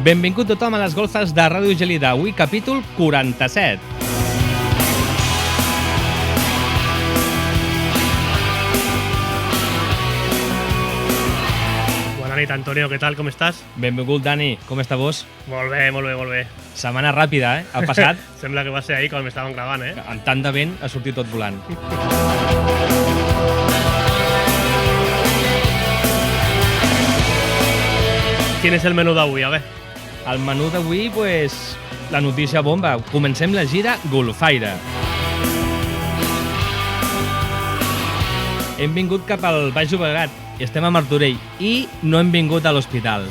Benvingut tothom a les golfes de Ràdio Gelida, avui capítol 47. Bona nit, Antonio, què tal, com estàs? Benvingut, Dani, com està vos? Molt bé, molt bé, molt bé. Setmana ràpida, Ha passat. Sembla que va ser ahir quan m'estaven gravant, Amb tant de vent ha sortit tot volant. Quin és el menú d'avui, a veure? El menú d'avui, la notícia bomba. Comencem la gira golfaire. Hem vingut cap al Baix Llobregat, estem a Martorell i no hem vingut a l'hospital.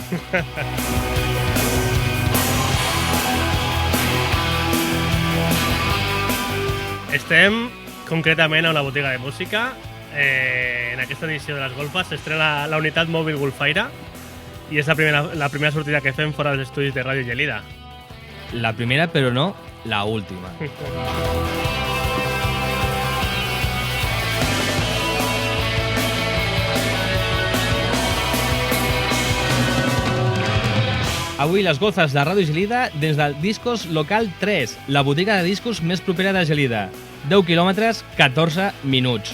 Estem concretament a una botiga de música. En aquesta edició de les golfes s'estrena la unitat mòbil golfaire i és la primera sortida que fem fora dels estudis de Ràdio Gelida. La primera, però no la última. Avui les golfes de Ràdio Gelida des del Discos Local 3, la botiga de discos més propera de Gelida. 10 quilòmetres, 14 minuts.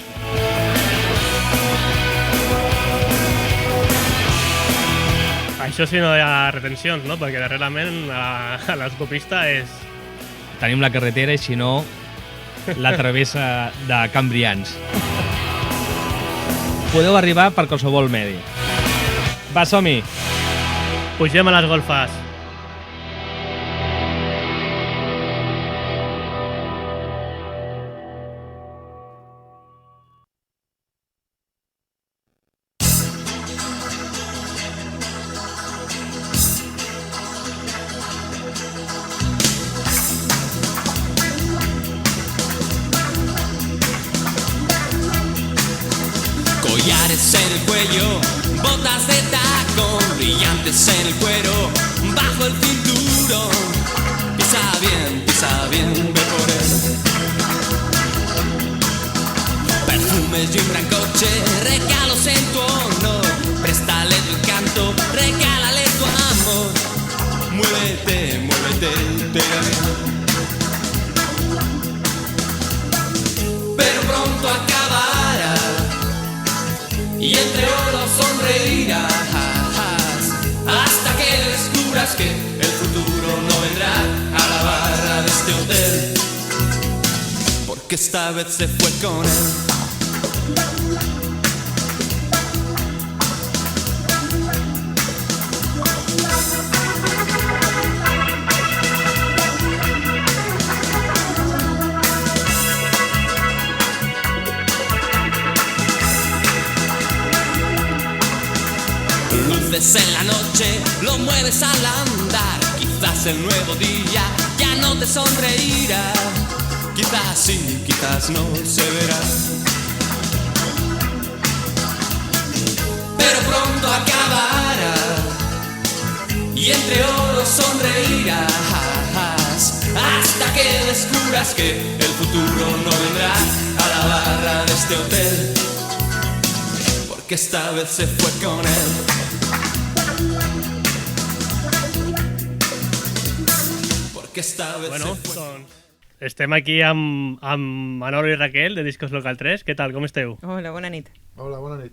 Això si no hi ha retencions, no? Perquè darrerament a l'autopista és... Tenim la carretera i si no, la travessa de Cambrians. Podeu arribar per qualsevol medi. Va, som-hi! Pugem a les golfes. Collares en el cuello, botas de tacón, brillantes en el cuero, bajo el cinturón. Pisa bien, ve por él. Perfumes y un gran coche, regalos en tu honor. Préstale tu encanto, regálale tu amor. Muévete, pega bien. Pero pronto acabará y entre oros sonreirás hasta que descubras que el futuro no vendrá a la barra de este hotel, porque esta vez se fue con él. Luces en la noche, lo mueves al andar. Quizás el nuevo día ya no te sonreirá. Quizás sí, quizás no, se verá. Pero pronto acabará y entre oros sonreirás hasta que descubras que el futuro no vendrá a la barra de este hotel, porque esta vez se fue con él. Bueno, doncs estem aquí amb Manolo i Raquel de Discos Local 3. Què tal, com esteu? Hola, bona nit. Hola, bona nit.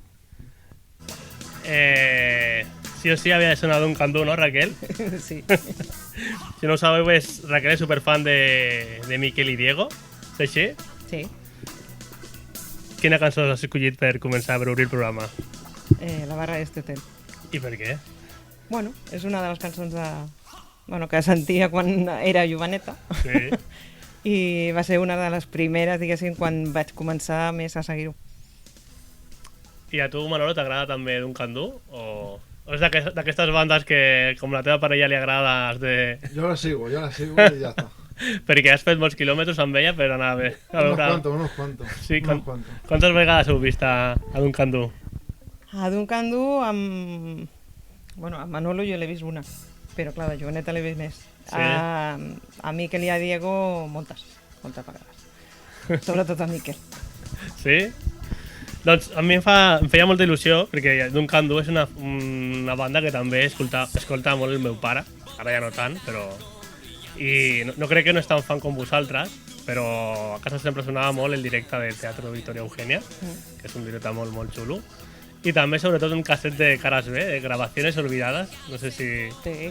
Sí o sí havia de sonar d'un candú, no, Raquel? Sí. Si no ho sabeu, Raquel és superfan de Miquel i Diego. És així? Sí. Quina cançó has escollit per començar per obrir el programa? La barra d'este hotel. I per què? Bueno, és una de les cançons que sentia quan era joveneta. Sí. I va ser una de les primeres, diguéssim, quan vaig començar més a seguir-ho. I a tu, Manolo, t'agrada també d'un candú? O és d'aquestes bandes que, com la teva parella li agrada, has de... Yo la sigo y ya está. Perquè has fet molts quilòmetres amb ella per anar a veure... Unos cuantos. Sí, unos cuantos. Quantes vegades heu vist a d'un candú? A d'un candú, amb Manolo jo l'he vist una, però clar, de joveneta l'he vist més. Sí. A Miquel i a Diego, moltes vegades. Sobretot a Miquel. Sí? Doncs a mi em feia molta il·lusió, perquè Duncan Du és una banda que també escolta molt el meu pare, ara ja no tant, però... I no crec que no és tan fan com vosaltres, però a casa sempre sonava molt el directe del Teatre Victoria Eugenia, que és un directe molt, molt xulo. I també, sobretot, un casset de cares B, de gravaciones olvidades, no sé si... Sí.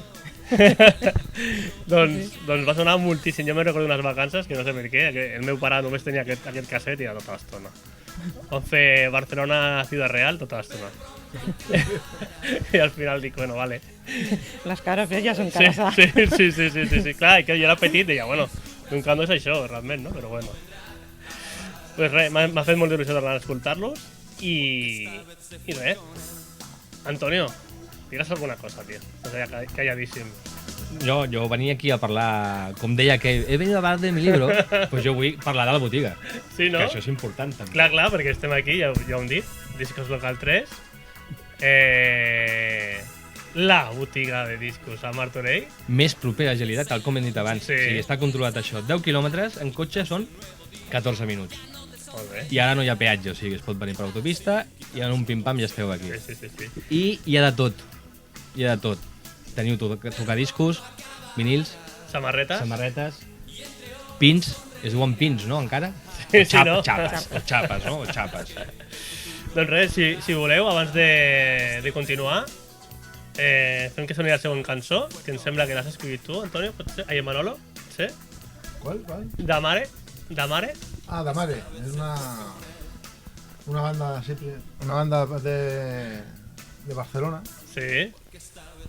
doncs va sonar moltíssim. Jo me'n recordo unes vacances, que no sé per què, que el meu pare només tenia aquest casset i era tota l'estona. Vam fer Barcelona Ciudad Real tota l'estona. I al final dic, bueno, vale. Les cares B ja són cares A. Sí. Clar, que jo era petit i deia, bueno, Duncan Du és això, realment, no? Però bueno. Pues res, m'ha fet molt d'il·lusió tornar a escoltar-los i res. Antonio, digues alguna cosa, tio. Estàs calladíssim. Jo venia aquí a parlar, com deia que he venido a hablar de mi libro, pues jo vull parlar de la botiga. Sí, no? Que això és important també. Clar, perquè estem aquí, ja ho hem dit, Discos Local 3. La botiga de discos a Martorell. Més propera a Gelida, tal com hem dit abans. Sí. O sigui, està controlat això. 10 quilòmetres en cotxe són 14 minuts. Molt bé. I ara no hi ha peatge, o sigui, es pot venir per autopista i en un pim-pam ja esteu aquí. Sí. I hi ha de tot. Hi ha de tot. Teniu tocadiscos, vinils, samarretes, pins, es diuen pins, no, encara? Sí, no? Xapes, no? Xapes. Doncs res, si voleu, abans de continuar, fem que soni la següent cançó, que em sembla que l'has escrit tu, Antonio, potser? Ai, Manolo? Sí? ¿Cuál? Damare? Ah, Damare. Es una banda simple, una banda de Barcelona. Sí.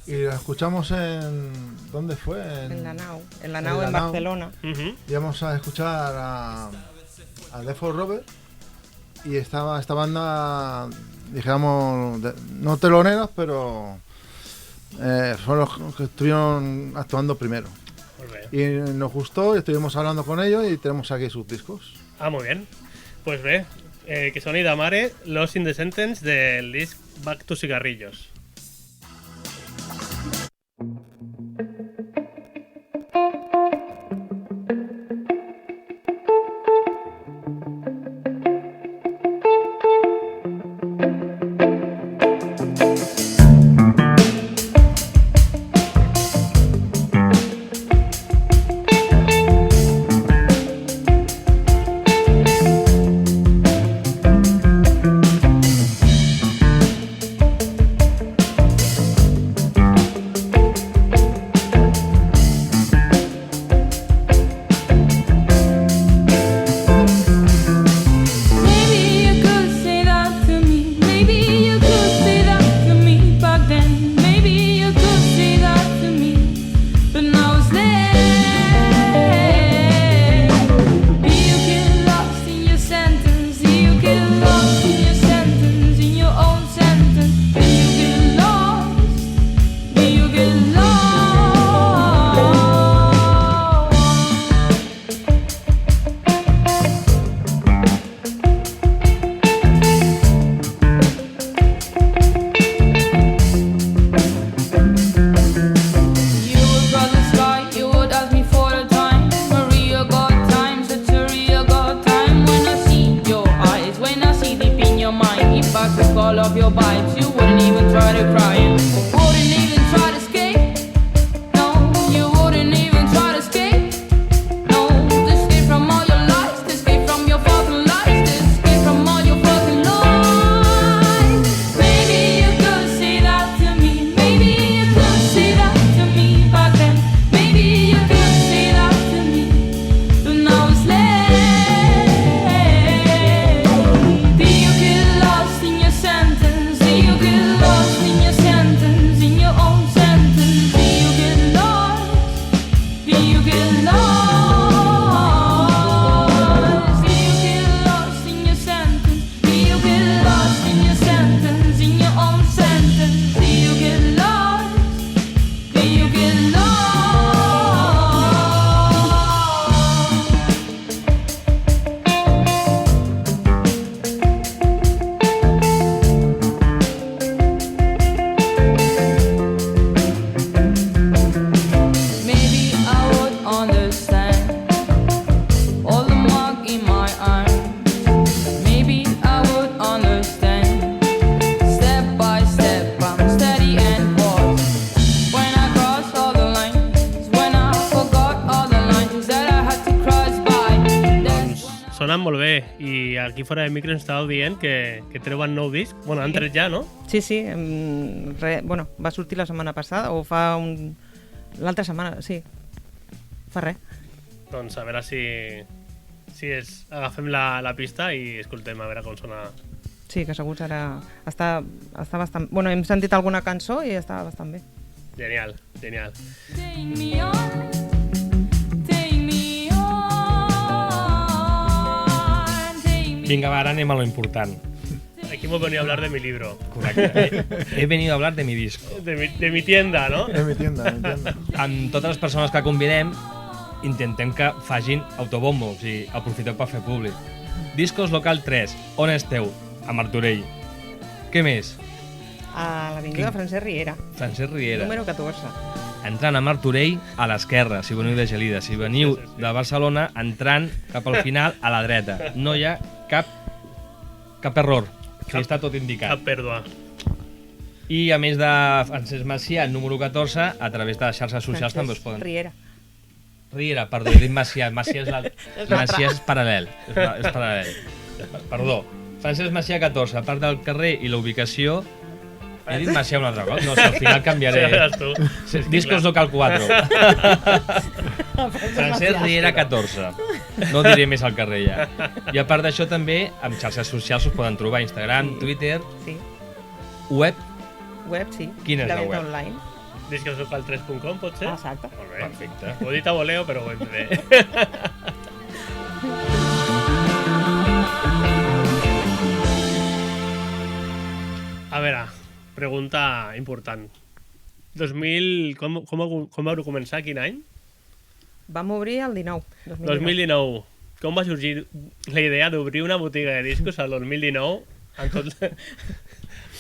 Y la escuchamos en... ¿Dónde fue? En la nau en Barcelona. Íbamos a escuchar a Defo Robert y esta banda, digamos, no teloneras, pero son los que estuvieron actuando primero. Y nos gustó y estuvimos hablando con ellos y tenemos aquí sus discos. Ah, muy bien. Pues ve, que son Damare, Los in the Sentence del disc Back to Cigarrillos. Maybe I would understand sonen molt bé. I aquí fora de micro ens estàveu dient que treuen nou disc. Bueno, han tret ja, no? Sí, bueno, va sortir la setmana passada, o fa l'altra setmana, sí. Fa res. Doncs a veure si agafem la pista i escoltem a veure com sona. Sí, que segur serà... Està bastant... Bueno, hem sentit alguna cançó i està bastant bé. Genial. Take me on, take me on, take me... Vinga, va, ara anem a lo important. Aquí hemos venido a hablar de mi libro. Correcte. He venido a hablar de mi disco. De mi tienda, ¿no? Es mi tienda. Amb totes les persones que convidem, intentem que facin autobombo, o sigui, aprofiteu per fer públic. Discos Local 3, on esteu? A Martorell. Què més? A l'avinguda Francesc Riera, Francesc Riera. número 14. Entrant a Martorell, a l'esquerra, si veniu de Gelida. Si veniu de Barcelona, entrant cap al final, a la dreta. No hi ha cap error. Sí, està tot indicat. Cap pèrdua. I a més de Francesc Macià, número 14, a través de les xarxes socials també us poden... Riera. Riera, perdó, he dit Macià. Macià és paral·lel. És paral·lel. Perdó. Francesc Macià 14, a part del carrer i la ubicació... He dit Macià un altre cop? No, si al final canviaré. Ja veràs tu. Discos Local 4. Francesc Riera 14. No diré més al carrer ja. I a part d'això també, amb xarxes socials us poden trobar Instagram, Twitter, Sí, web. web, sí. Quina és la venda web? online. Discoslocal3.com, pot ser? Exacte. Molt bé. Perfecte. Ho he dit a voleo, però ho hem de dir. A veure, pregunta important. 2000... Com vau començar? Quin any? Vam obrir el 19. 2019. Com va sorgir la idea d'obrir una botiga de discos al 2019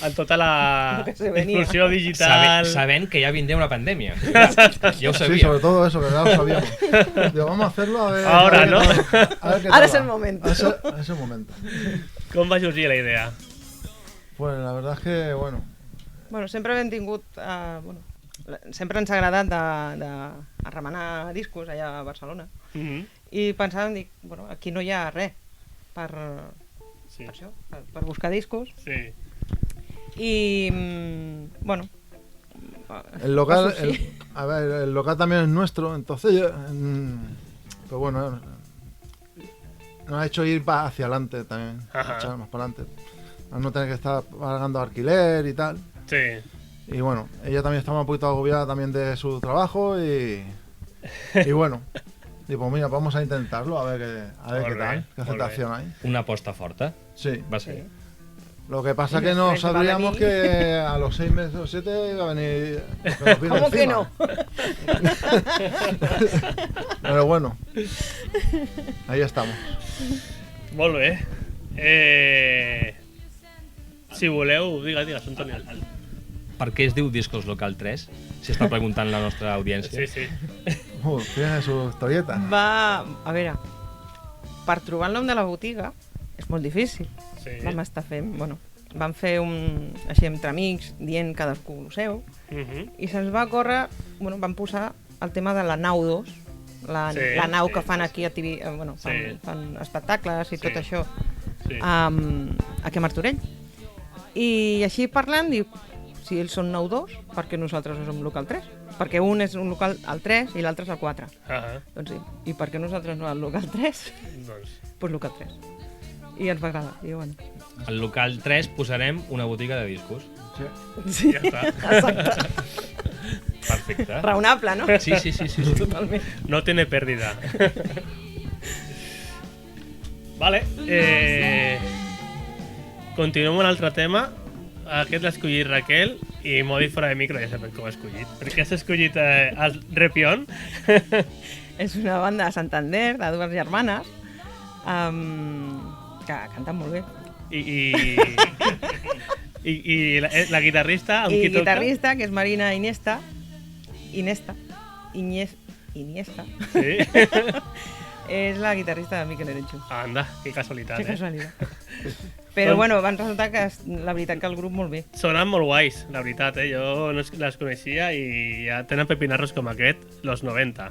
en tota la Lo que se venía. explosió digital? Sabent que ja vindrà una pandèmia. Ja ho Sí, sabia. sobre todo eso, que ya lo sabíamos. Digo, vamos a hacerlo a ver... Ahora, a ver ¿no? qué tal- a ver qué Ahora tal es el va. momento. Es el momento. Com va sorgir la idea? Pues la verdad es que, bueno, Bueno, sempre hem tingut... sempre ens ha agradat de remenar discos allà a Barcelona. I pensàvem, dic, bueno, aquí no hi ha res per Sí. això, per buscar discos. Sí. I, bueno... el local, va sorgir. a ver, el local también es nuestro, entonces, pues bueno, nos ha hecho ir hacia adelante también, Ajá. echar más para adelante, a no tener que estar pagando alquiler y tal. Sí. Y bueno, ella también estaba un poquito agobiada también de su trabajo y bueno, y pues mira, vamos a intentarlo, a ver Molt qué bé, tal, qué molt aceptación hay. Una aposta forta. Sí. Va ser. Sí. Lo que pasa Y que no después va a sabríamos venir- que a los 6 meses o 7 iba a venir... lo que nos viene ¿Cómo que encima. no? Pero bueno, ahí estamos. Molt bé. Si voleu, digues, Antoni. Per què es diu Discos Local 3? Si està preguntant la nostra audiència. Sí. Tiene su historieta. A veure, per trobar el nom de la botiga és molt difícil. Sí. Vam estar fent, bueno, vam fer així entre amics, dient cadascú el seu, i se'ns va córrer, bueno, vam posar el tema de la nau 2, la nau que fan aquí a TV, bueno, fan espectacles i tot això, Sí. aquí a Martorell. I així parlant, diu, si ells són nau 2, per què nosaltres no som local 3? Perquè un és un local al 3 i l'altre és al 4. Doncs sí, i per què nosaltres no al local 3? Doncs Doncs local 3. I ens va agradar, i bueno. Al local 3 posarem una botiga de discos. Sí, ja està. exacte. Perfecte. Raonable, no? Sí. Totalment. No tiene pérdida. Vale. Continuem amb un altre tema. Aquest l'ha escollit Raquel i m'ho ha dit fora de micro, ja sabem com ho ha escollit. Per què has escollit el Repion? És una banda de Santander, de dues germanes, que canten molt bé. I la guitarrista, amb I qui toca? guitarrista, que és Marina Iniesta. Iniesta. Sí. És la guitarrista de Miquel Erenchu. Anda, que casualitat, Que casualitat. Però bueno, van resultar que la veritat que el grup molt bé. Sonen molt guais, la veritat, jo no les coneixia i ja tenen pepinarros com aquest, los 90.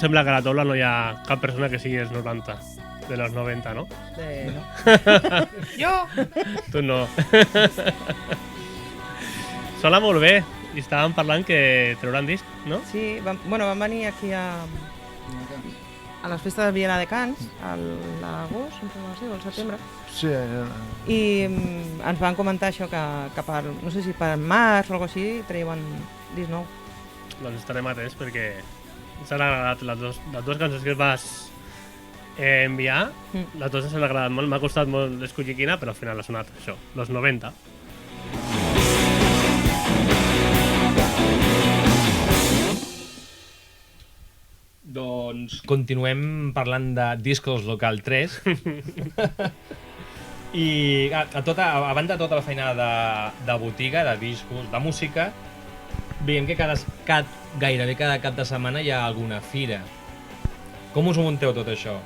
sembla que a la taula no hi ha cap persona que sigui dels 90, de los 90, no? No. Jo! Tu no. Sona molt bé, i estàvem parlant que trauran disc, no? Sí, van venir aquí a les festes de Viena de Cans, a l'agost, o al setembre, Sí, i ens van comentar això, que per, no sé si per març o alguna cosa així, treuen disc nou. Doncs estarem atents perquè ens han agradat les dues cançons que vas enviar, les dues ens han agradat molt, m'ha costat molt escollir quina, però al final ha sonat això, los 90. Doncs continuem parlant de Discos Local 3. I a banda de tota la feina de botiga, de discos, de música, veiem que gairebé cada cap de setmana hi ha alguna fira. Com us ho munteu tot això?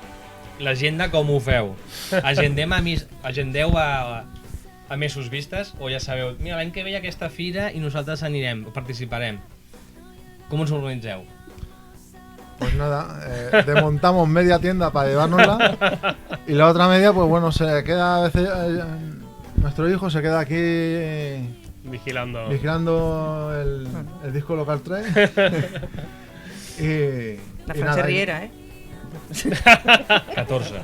L'agenda com ho feu? Agendeu a mesos vistes o ja sabeu, mira, l'any que ve hi ha aquesta fira i nosaltres anirem, participarem? Com us organitzeu? pues nada, desmontamos media tienda para llevárnosla y la otra media, pues bueno, se queda a veces, nuestro hijo se queda aquí vigilando el disco local 3 y La y nada, Francherriera, ¿eh? 14.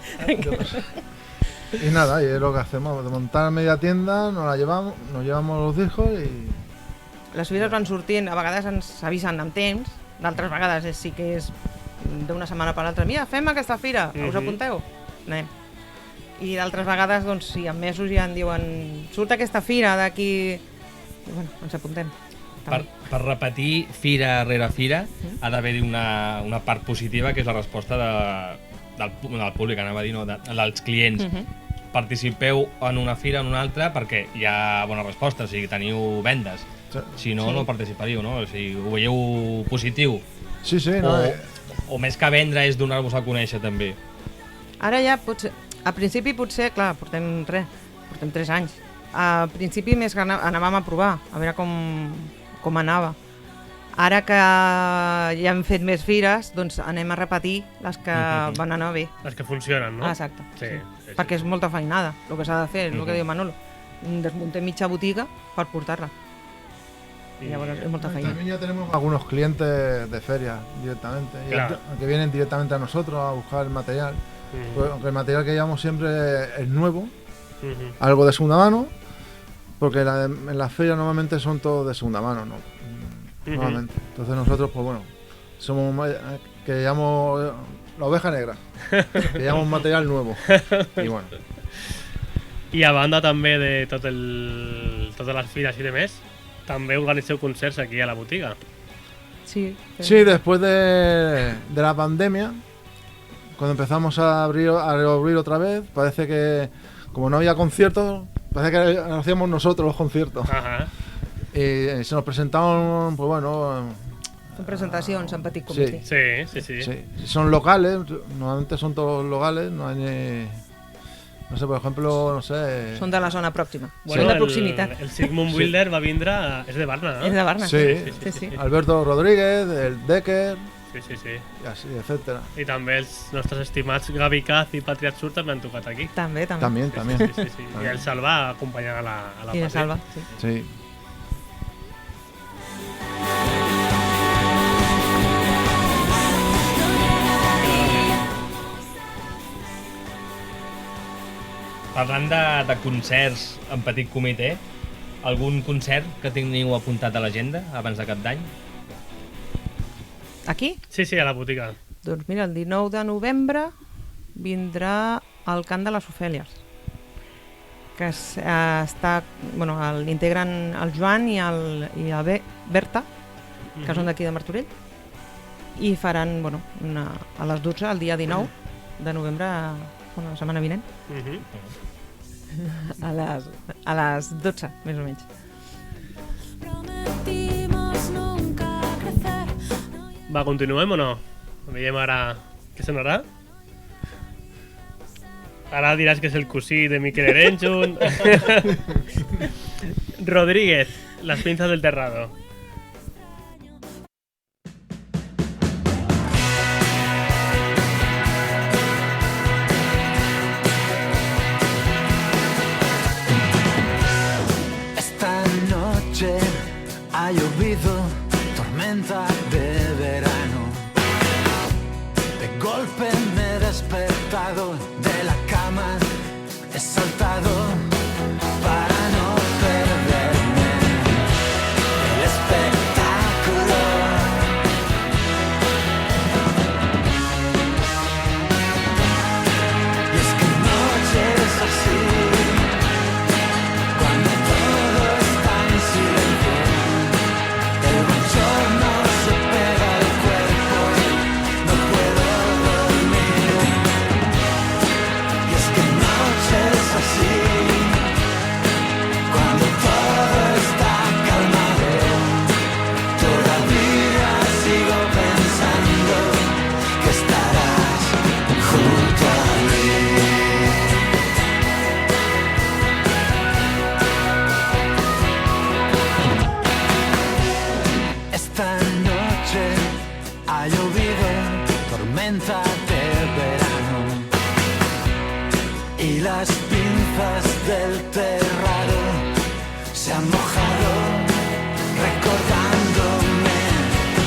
Y nada, y es lo que hacemos, desmontar media tienda, nos llevamos los discos y... Les fires van sortint, a vegades ens avisen amb temps, d'altres vegades sí que és d'una setmana per l'altra. Mira, fem aquesta fira, us apunteu? Anem. I d'altres vegades, doncs sí, en mesos ja en diuen surt aquesta fira d'aquí... I bueno, ens apuntem. Per repetir fira rere fira ha d'haver-hi una part positiva, que és la resposta del públic, anava a dir, no, dels clients. Participeu en una fira o en una altra perquè hi ha bona resposta, o sigui, teniu vendes. Si no, no participaríeu, no? O sigui, ho veieu positiu? Sí, sí, no, o més que vendre és donar-vos a conèixer, també? Ara ja potser... A principi potser, clar, portem 3 anys. A principi més que anàvem a provar, a veure com anava. Ara que ja hem fet més fires, doncs anem a repetir les que van anar bé. Les que funcionen, no? Exacte. Sí. Perquè és molta feinada, el que s'ha de fer, és el que diu Manolo. Desmuntem mitja botiga per portar-la. Y llavors es molta feina. También ya tenemos algunos clientes de feria directamente, Claro. que vienen directamente a nosotros a buscar el material. Pues, aunque el material que llevamos siempre es nuevo, algo de segunda mano, porque en las ferias normalmente son todos de segunda mano, ¿no? Normalmente. Entonces nosotros, pues bueno, somos que llevamos la oveja negra, que llevamos material nuevo. Y bueno. I a banda també de totes les fires i de més, també organitzeu concerts aquí a la botiga. Sí. Sí, después de la pandemia, cuando empezamos a reabrir otra vez, parece que como no había conciertos, parece que hacíamos nosotros los conciertos. Ajá. Y se nos presentaron, pues bueno... Son presentacions en petit comitè. Sí. Sí. Son locales, normalmente son todos locales, no hay ni... No sé, por ejemplo, no sé... Són de la zona pròxima. Bueno, Són de proximitat. El Sigmund Wilder va vindre... És de Barna, no? És de Barna. Sí. Alberto Rodríguez, el Decker, Sí. y así, etcétera. I també els nostres estimats Gavi Caz i Patriat Sur també han tocat aquí. També. También. Sí. I el Salva acompanyant a la I de Patri. Salva, sí. Sí. Parlant de concerts en petit comitè, algun concert que teniu apuntat a l'agenda abans de cap d'any? Aquí? Sí, a la botiga. Doncs mira, el 19 de novembre vindrà el cant de les Ofèlies, que l'integren el Joan i el Berta, que són d'aquí de Martorell, i faran a les 12, el dia 19 de novembre, la setmana vinent, a les 12, més o menys. Va, continuem o no? Veiem ara què sonarà. Ara diràs que és el cosí de Miquel Erenchun. Rodríguez, las pinzas del terrado. llovido, tormenta de verano. De golpe me he despertado de la cama, he saltado para no perderme el espectáculo. Y es que noches así, cuando todo está en silencio, el bochorno se pega al cuerpo, no puedo dormir. Y es que noches así, cuando todo está calmado, todavía sigo pensando que estarás junto a mí. Esta noche ha llovido, tormenta de verano, y las pinzas del terrado se han mojado, recordándome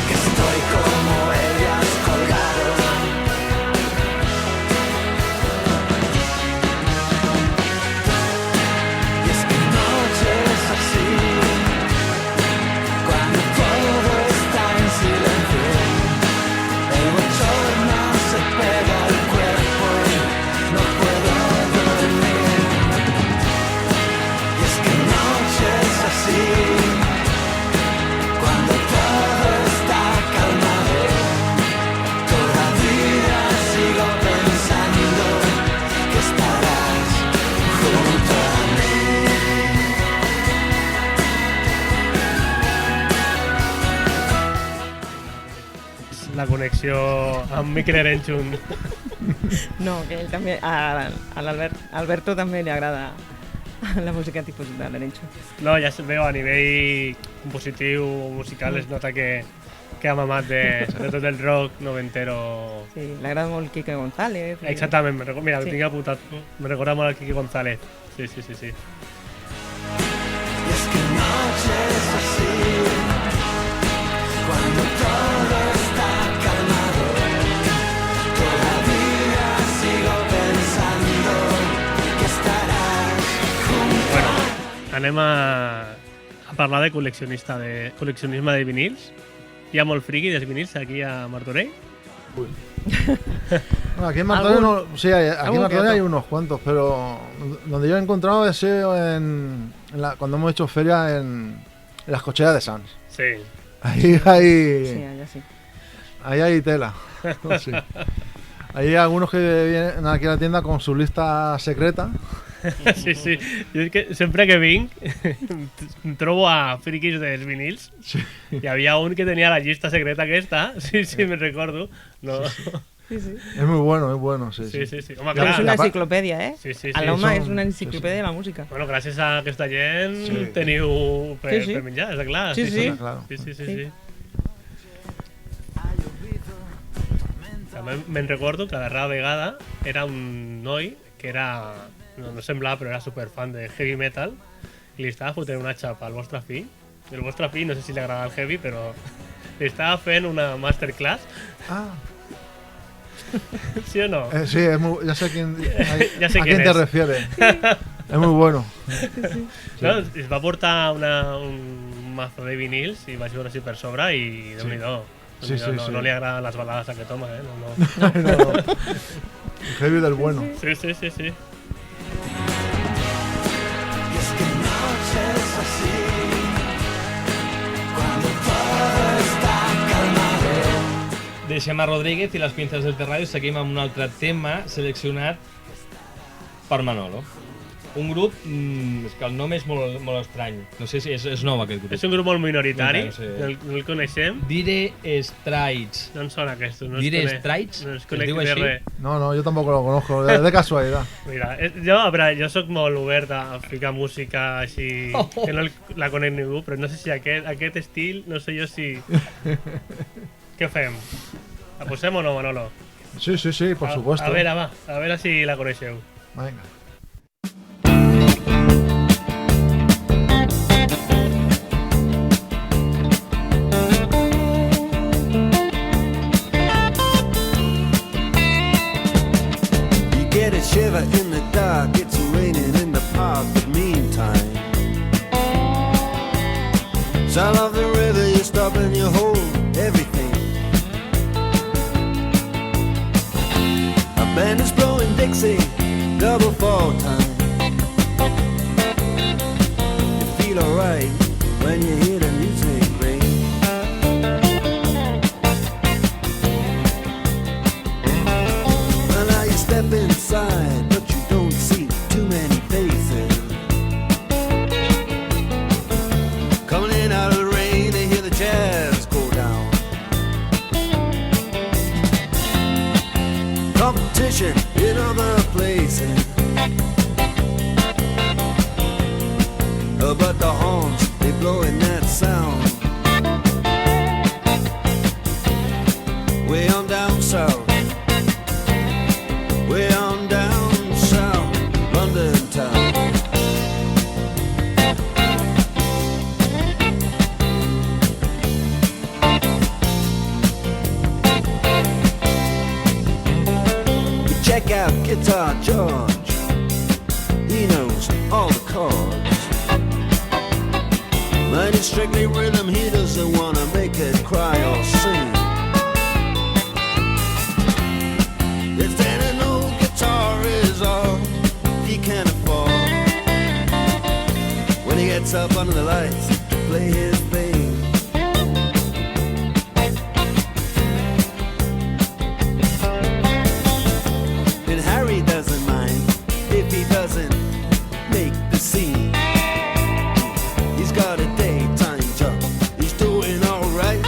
que estoy como ellas colgado. Y es que noches así, cuando todo está en silencio, el bochorno se pega al cuerpo, no puedo dormir. Y es que noches así, cuando todo está calmado, todavía sigo pensando que estarás junto a mí. La connexió amb Mikel Erenchun. No, que ell també, a l'Alberto també li agrada la música tipus de l'Arencho. No, ja es veu a nivell compositiu, musical, es nota que ha mamat de tot el rock noventero. Sí, li agrada molt Quique González. Exactament, mira, Sí. ho tinc apuntat. Me recorda molt al Quique González. Sí. Y es que noches así, cuando todo está calmado, todavía sigo pensando que estarás junto. Bueno, anem a parlar de col·leccionisme de vinils. Hi ha molt friqui dels vinils aquí a Martorell. Bueno, aquí en Martorell, aquí en Martorell hay unos cuantos, pero donde yo he encontrado he sido cuando hemos hecho feria en las cocheras de Sans. Sí. Ahí hay, Sí, allà sí. ahí hay tela. Sí. Hay algunos que vienen aquí a la tienda con su lista secreta. Sí. Jo és que sempre que vinc trobo a friquis dels vinils. Sí. Hi havia un que tenia la llista secreta aquesta. Sí, me'n recordo. No. Sí, sí. Es muy bueno, sí. Sí. Home, Però és clar. una la part- enciclopèdia, eh? Sí. L'home és són- una enciclopèdia de la música. Bueno, gràcies a aquesta gent Sí. teniu per, Sí. per menjar, està clar. Sí, sí. Claro. Sí. També me'n recordo que darrera vegada era un noi que era, no semblava, però era superfan de heavy metal i li estava fotent una xapa al vostre fill. El vostre fill, no sé si li agrada el heavy, però li estava fent una masterclass. Ah, ¿Sí o no? sí, ya sé quién, Ya sé a quién quién te es. refieres. Es muy bueno. No, es va portar un mazo de vinils i vaig veure així per sobre i déu-n'hi-do. Sí, sí, no, sí. no li agraden les balades a aquest home, eh? No. No. El heavy del bueno. Sí. Y es que noches así, cuando todo está calmado. De Xema Rodríguez i les pinces del Terrado i seguim amb un altre tema seleccionat per Manolo. Un grup, és que el nom és molt estrany. No sé si és nou aquest grup. És un grup molt minoritari, No sé. no el coneixem. Dire Straits. No en són aquests. No Dire Straits? No els Es conec diu de així? res. No, yo tampoco lo conozco, de casualidad. Mira, jo soc molt obert a ficar música així, que no la conec ningú, però no sé si aquest estil, no sé jo si... Què fem? La posem o no, Manolo? Sí, por supuesto. A veure si la coneixeu. Venga. shiver in the dark, it's raining in the park, but meantime, sound of the river, you stop and you hold everything. A band is blowing Dixie, double fall time. You feel alright when you hear the music ring. Well, now you step inside, but you don't see too many faces. Coming in out of the rain, they hear the jazz go down. Competition in other places, but the horns, they blowing that sound. Way on down south, way on down south, London town. Check out Guitar George, he knows all the chords. But it's strictly rhythm, he doesn't wanna make it cry or sing. If then an old guitar is all he can afford, when he gets up under the lights to play his thing. And Harry doesn't mind if he doesn't make the scene. He's got a daytime job, he's doing alright.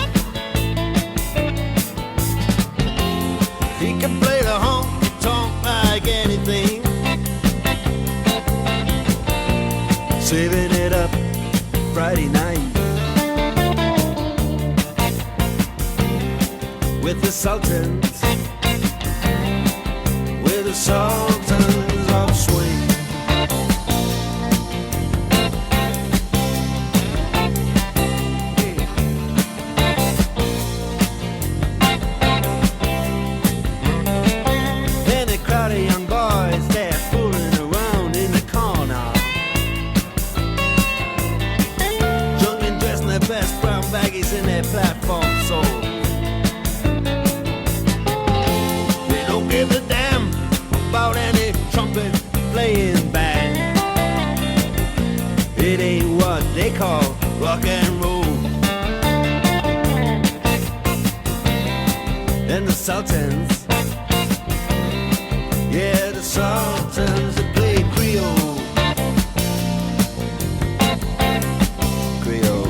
He can play the honky-tonk like anything, saving it up Friday night with the Sultans, with the Sultans of Swing. In their platform soul, they don't give a damn about any trumpet playing band. It ain't what they call rock and roll. And the Sultans, yeah, the Sultans, they play Creole. Creole.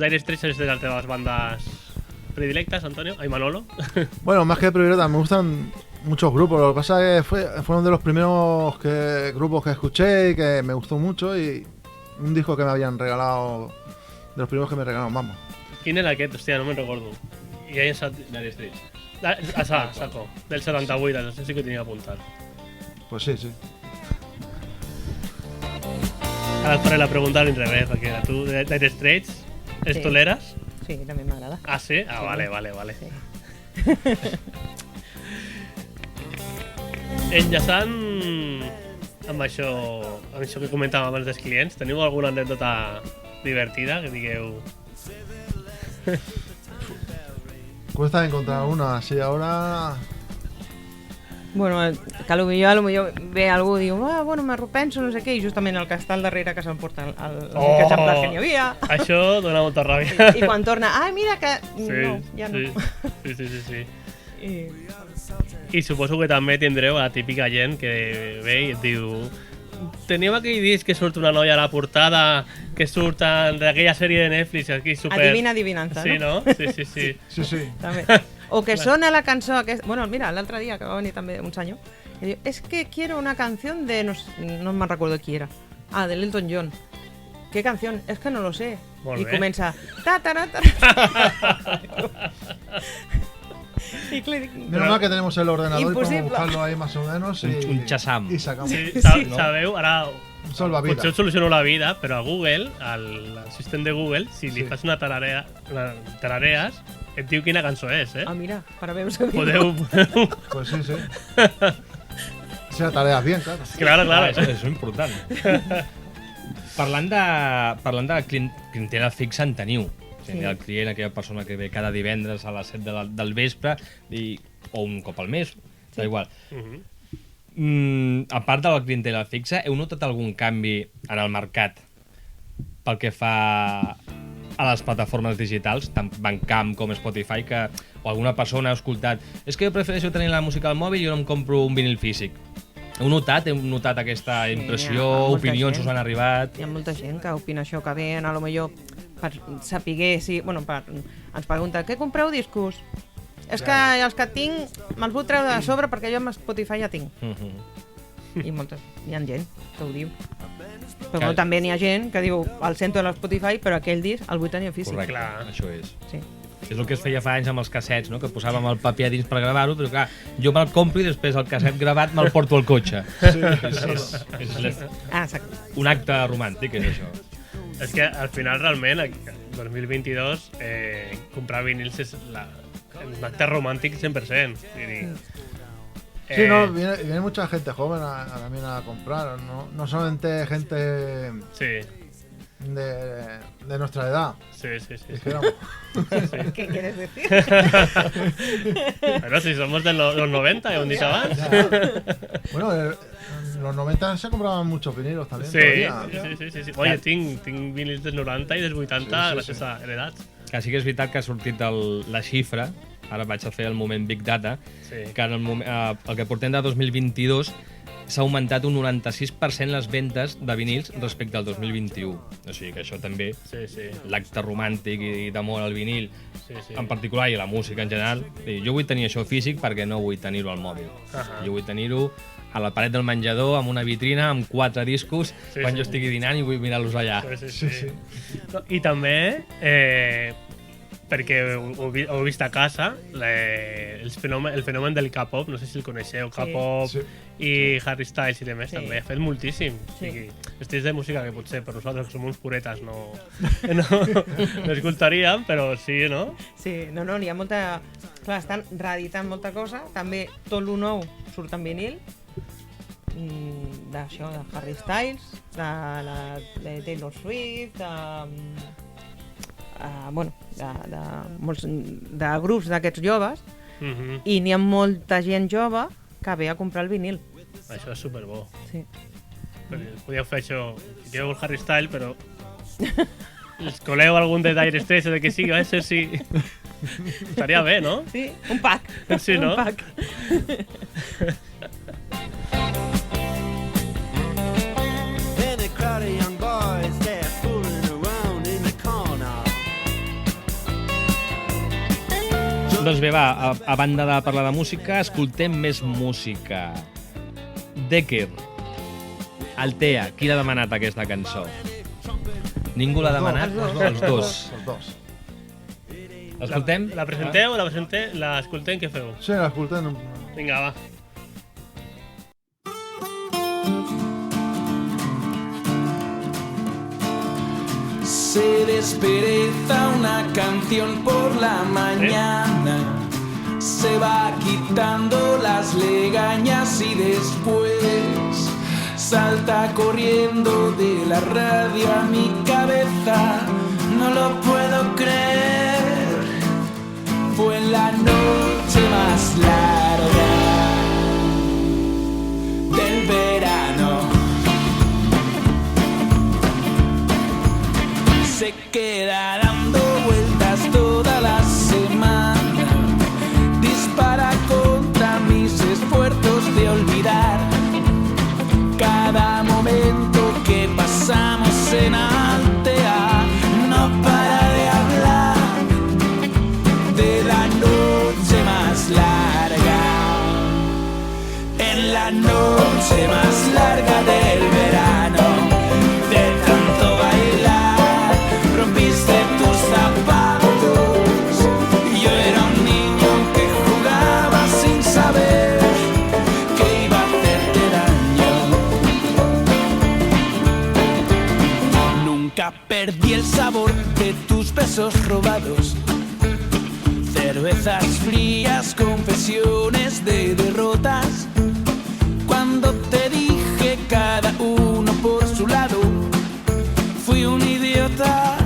Dire Straits es de las bandas predilectas, Antonio. ¿Hay Manolo? Bueno, más que predilectas, me gustan muchos grupos. Lo que pasa es que fueron de los primeros grupos que escuché y que me gustó mucho, y un disco que me habían regalado, de los primeros que me regalaron, vamos. ¿Quién era aquest? Hòstia, no me'n recordo. I ahí Dire Straits. saco. Del 78, això sí que tenia apuntat. Pues sí, sí. Ara et faré la pregunta a l'inrevés, perquè tu, Dire Straits, els Sí. toleres? Sí, també m'agrada. Ah, sí? Ah, Sí. vale. Sí. Enllaçant amb això que comentàvem abans dels clients, teniu alguna anècdota divertida que digueu? Cuesta encontrar una así ahora. Bueno, que potser ve algú i diu, bueno, m'ho repenso, no sé què, i justament el que està al darrere que s'emporta l'únic exemplar que n'hi havia. Això dona molta ràbia. I quan torna, mira que... Sí, no, ja no. Sí. I suposo que també tindreu la típica gent que ve i et diu: teníem aquell disc que surt una noia a la portada, que surt d'aquella sèrie de Netflix, aquí super... Adivina adivinança, sí, no? Sí. Sí. També. O que sona la cançó aquesta... Bueno, mira, l'altre dia que va venir també un senyor i diu, es que quiero una canción de... No me recuerdo qui era. De Elton John. ¿Qué canción? Es que no lo sé. Molt I bé. comença... Ta, ta, ta, ta. Y clic. Menos mal que tenemos el ordenador y Imposible. podemos buscarlo ahí más o menos. Un xasam. Y sacamos. Sí, sabeu, ara Salvavidas. potser us soluciono la vida, però a Google, l'assistent de Google, si li Sí. fas una tararees, et diu quina cançó és, eh? Ah, mira, para ver un Podeu... Pues sí, sí. Si la tareas bien, claro. Claro, claro. Això és important. Parlant de clientela fixa en teniu. O sigui, el client, aquella persona que ve cada divendres a les 7 del vespre o un cop al mes, da igual. A part de la clientela fixa, heu notat algun canvi en el mercat pel que fa a les plataformes digitals, tant Bandcamp com Spotify, que o alguna persona ha escoltat és que jo prefereixo tenir la música al mòbil i jo no em compro un vinil físic. Heu notat aquesta impressió, hi ha molta opinions gent. us han arribat? Hi ha molta gent que opina això, que ven, a lo millor per saber si... Bueno, ens pregunta, què compreu discos? És que els que tinc me'ls vull treure de sobre perquè jo amb Spotify ja tinc. I hi ha gent que ho diu. Però Clar. també n'hi ha gent que diu, el sento a l'Spotify, però aquell disc el vull tenir físic. Correcte, Clar. això és. Sí. És el que es feia fa anys amb els cassets, no? Que posàvem el paper a dins per gravar-ho, però clar, jo me'l compro i després el casset gravat me'l porto al cotxe. És un acte romàntic, és això. És que al final, realment, el 2022, comprar vinils és un acte romàntic 100%. Sí, no, viene mucha gente joven también a comprar, no solamente gente Sí, de nuestra edad, sí, sí. sí. dijéramos. ¿Qué quieres decir? Bueno, si somos de los 90, ho hem dit abans. Bueno, en los 90 se compraban muchos vinilos también. Sí, todavía. sí. Oye, tinc vinils dels 90 i dels 80 gràcies a heredats. Que sí que és veritat que ha sortit la xifra, ara vaig a fer el moment Big Data, Sí. que en el que portem de 2022 s'ha augmentat un 96% les ventes de vinils respecte al 2021. O sigui que això també, Sí. l'acte romàntic i d'amor al vinil, Sí. en particular, i la música en general, jo vull tenir això físic perquè no vull tenir-ho al mòbil. Jo vull tenir-ho a la paret del menjador, amb una vitrina, amb 4 discos, quan jo estigui dinant i vull mirar-los allà. Sí. No, I també, perquè ho he vist a casa, el fenomen del K-pop, no sé si el coneixeu, K-pop Sí. i Harry Styles i demés, Sí. també ha fet moltíssim. Sí. O sigui, estils de música que potser per nosaltres, que som uns puretes, no escoltaríem, però sí, no? Sí, no, n'hi ha molta... Clar, estan reeditant molta cosa, també tot lo nou surt en vinil, d'això, de Harry Styles, de Taylor Swift, de grups d'aquests joves, i n'hi ha molta gent jove que ve a comprar el vinil. Això és superbo. Sí. Podíeu fer això, fiqueu el Harry Styles, però els coleu algun de Dire Straits o de que sigui, a veure si... Estaria bé, no? Sí, un pack. Sí, no? Un pack. In a crowd of young boys, they're fooling around in the corner. Doncs bé, va, a banda de parlar de música, escoltem més música. Decker, Altea, qui l'ha demanat aquesta cançó? Ningú l'ha demanat? Els dos. Los dos. L'escoltem? La presenteu, l'escoltem, què feu? Sí, la escolté. Vinga, va. Se despereza una canción por la mañana, se va quitando las legañas y después salta corriendo de la radio a mi cabeza. No lo puedo creer, fue la noche más larga del verano. Se queda dando vueltas toda la semana, dispara contra mis esfuerzos de olvidar cada momento que pasamos en Altea. No para de hablar de la noche más larga, en la noche más larga del verano, de tanto bailar rompiste tus zapatos. Yo era un niño que jugaba besos robados, cervezas frías, confesiones de derrotas. Cuando te dije cada uno por su lado, fui un idiota.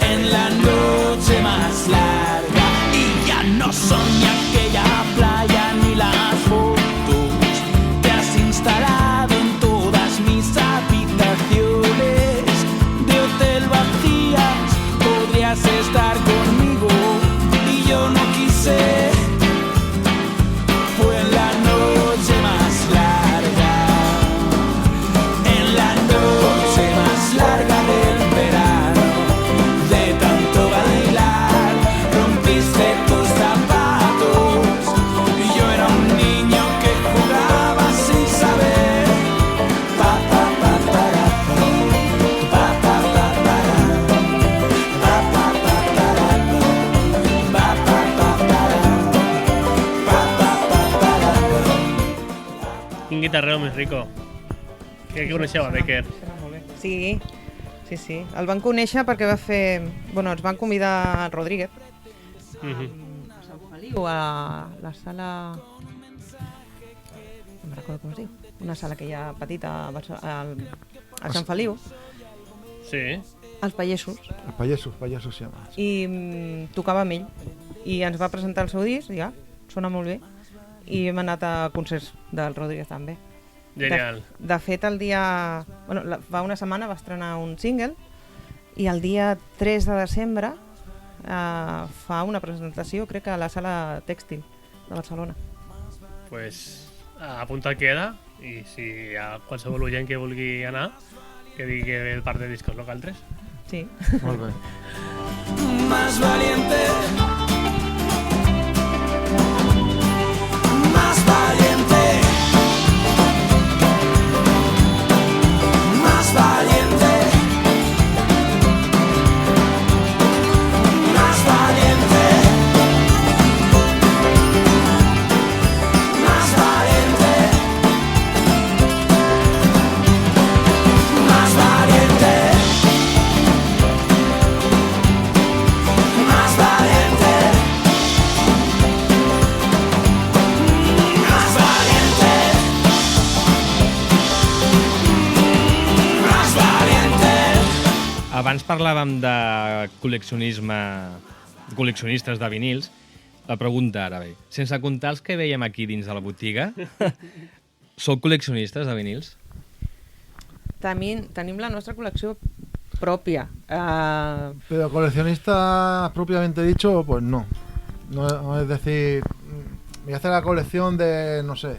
En la noche más larga y ya no son ni aquella playa ni las fotos. Te has instalado en todas mis habitaciones de hotel vacías. Podrías estar conmigo y yo no quise. Fue en la noche más larga, en la noche más larga del verano. De tanto bailar rompiste tus zapatos y yo era un niño que jugaba sin saber. Pa pa pa para pa pa pa para pa pa pa para pa pa pa para pa pa pa para. Quin guitarrero més rico. Que coneixeu a Becker? Sí, sí, sí. El van conèixer perquè va fer... Bueno, ens van convidar a Rodríguez a Sant Feliu, a la sala... No me'n recordo com es diu. Una sala que hi ha petita a Sant Feliu. Sí. Els Pallesos. Els Pallesos se llama. I tocava amb ell. I ens va presentar el seu disc, ja, sona molt bé. I hem anat a concerts del Rodríguez també. Genial. De fet, el dia... Bueno, fa una setmana va estrenar un single i el dia 3 de desembre fa una presentació, crec que a la sala tèxtil de Barcelona. Pues apuntat queda i si hi ha qualsevol oient que vulgui anar, que digui que ve part de Discos Local 3. Sí. Molt bé. Más valiente, más valiente, más valiente, más valiente, más valiente, más valiente, más valiente, más valiente, más valiente. Abans parlàvem de col·leccionistes de vinils. La pregunta ara ve. Sense comptar els que veiem aquí dins de la botiga, sou col·leccionistes de vinils? Tenim la nostra col·lecció pròpia. Pero coleccionista propiamente dicho, pues no. No es decir, voy a hacer la colección de, no sé,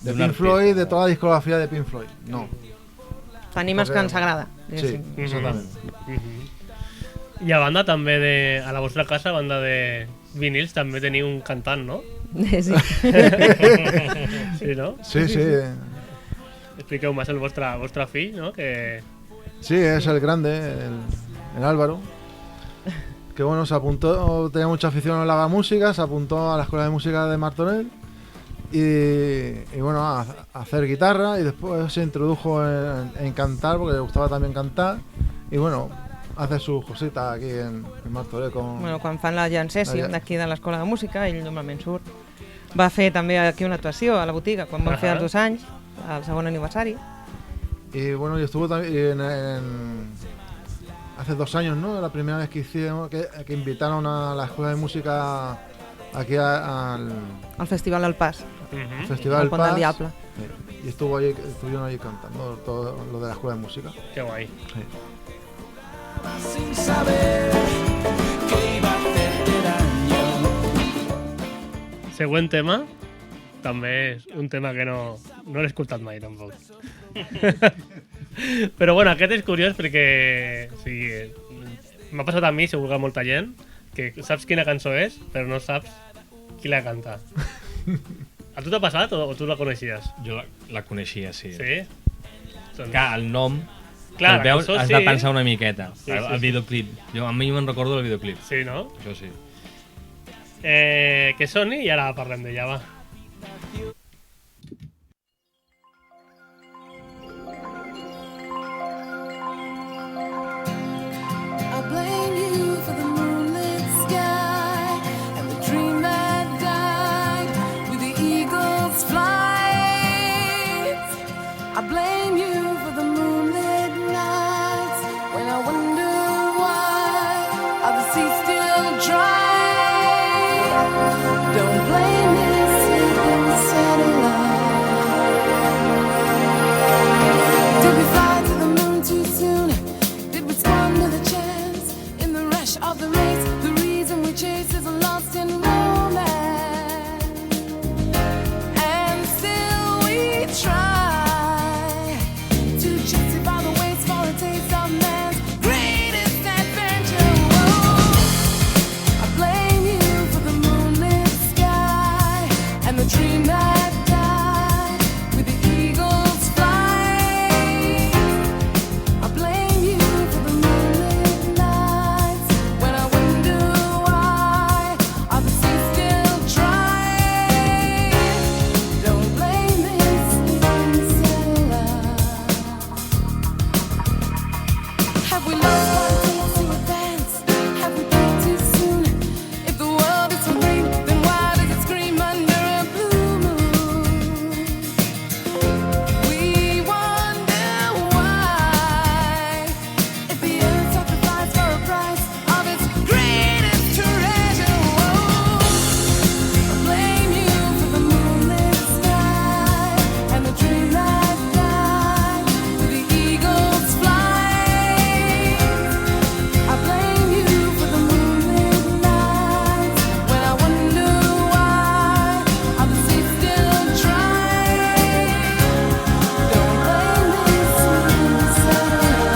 de un Pink artista. Floyd, de toda la discografía de Pink Floyd. No. Tenim els que ens agrada. Sí, exactament. I a banda també de... A la vostra casa, a banda de vinils, també teniu un cantant, no? Sí. Sí, no? Sí, sí. Expliqueu més el vostre fill, no? Que... Sí, es el grande, el Álvaro. Que bueno, se apuntó, tenía mucha afición a la música, se apuntó a la escuela de música de Martorell y bueno, a hacer guitarra y después se introdujo en cantar porque le gustaba también cantar y bueno, hace sus cositas aquí en Martorell con... Bueno, quan fan la jam session d'aquí de l'Escola de Música, ell normalment surt. Va fer també aquí una actuació a la botiga, quan van fer els 2 anys, el segon aniversari. Y bueno, yo estuve también hace 2 años, ¿no? La primera vez que hicieron, que invitaron a la escuela de música aquí al Festival del Pas. Festival al Pont del Paz. Diable. Sí. Y estuvieron allí cantando todo lo de la escuela de música. Que guai. Sí. Sin saber que iba a hacerte daño. Següent tema, també és un tema que no l'he escoltat mai, tampoc. Però bueno, aquest és curiós perquè o sigui, m'ha passat a mi, segur que a molta gent, que saps quina cançó és, però no saps qui la canta. A tu t'ha passat o tu la coneixies? Jo la coneixia, sí. Sí? Doncs... Clar, el nom... Clar, el veus, la cançó has sí. de pensar una miqueta. Sí, El videoclip. A mi me'n recordo del videoclip. Sí, no? Això sí. Que soni i ara parlem d'ella, va. I blame I blame you for the moonlit nights when I wonder why are the seas still dry. Don't blame me, sleeping satellite. Did we fly to the moon too soon? Did we squander the chance in the rush of the race? The reason we chase is lost in romance. And still we try to justify the waste for a taste of man's greatest adventure. Whoa. I blame you for the moonlit sky and the dream that died with the eagle's flight. I blame you for the moonlit nights when I wonder why are the seas still dry. Don't blame me, sleeping satellite. Have we lost what it takes to advance? Have we peaked too soon? If the world is so great, then why does it scream under a blue moon? We wonder why, if the earth sacrificed for a price of its greatest treasure. Whoa. I blame you for the moonlit sky and the dream that died with the eagle's flight. I blame you for the moonlit nights when I wonder why are the seas still dry. Don't blame me, sleeping satellite.